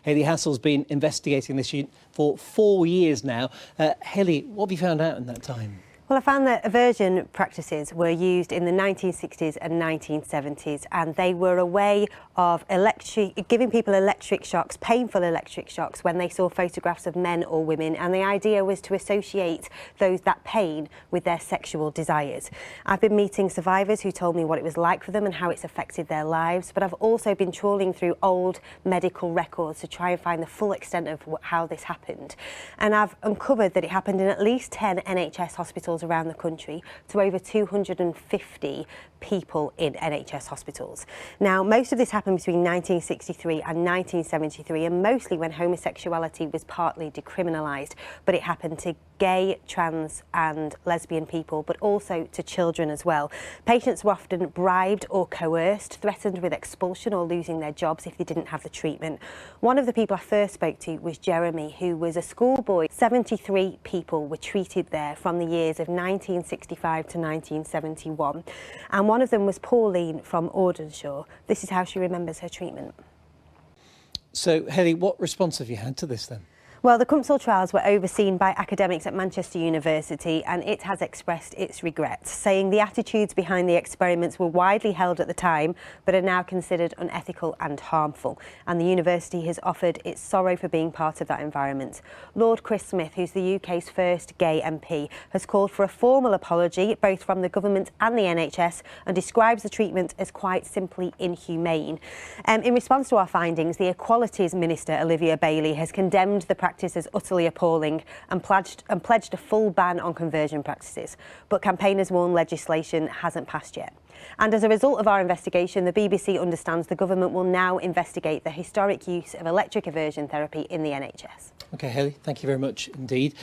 Hayley Hassall's been investigating this for 4 years now. Hayley, what have you found out in that time? Well, I found that aversion practices were used in the 1960s and 1970s, and they were a way of giving people electric shocks, painful electric shocks, when they saw photographs of men or women, and the idea was to associate that pain with their sexual desires. I've been meeting survivors who told me what it was like for them and how it's affected their lives, but I've also been trawling through old medical records to try and find the full extent of how this happened. And I've uncovered that it happened in at least 10 NHS hospitals around the country to over 250 people in NHS hospitals. Now, most of this happened between 1963 and 1973, and mostly when homosexuality was partly decriminalised, but it happened to gay, trans and lesbian people, but also to children as well. Patients were often bribed or coerced, threatened with expulsion or losing their jobs if they didn't have the treatment. One of the people I first spoke to was Jeremy, who was a schoolboy. 73 people were treated there from the years of 1965 to 1971. And one of them was Pauline from Audenshaw. This is how she remembers her treatment. So, Hayley, what response have you had to this then? Well, the Crumpsall trials were overseen by academics at Manchester University, and it has expressed its regrets, saying the attitudes behind the experiments were widely held at the time, but are now considered unethical and harmful. And the university has offered its sorrow for being part of that environment. Lord Chris Smith, who's the UK's first gay MP, has called for a formal apology, both from the government and the NHS, and describes the treatment as quite simply inhumane. In response to our findings, the Equalities Minister, Olivia Bailey, has condemned the practice as utterly appalling and pledged a full ban on conversion practices. But campaigners warn legislation hasn't passed yet. And as a result of our investigation, the BBC understands the government will now investigate the historic use of electric aversion therapy in the NHS. OK, Hayley, thank you very much indeed.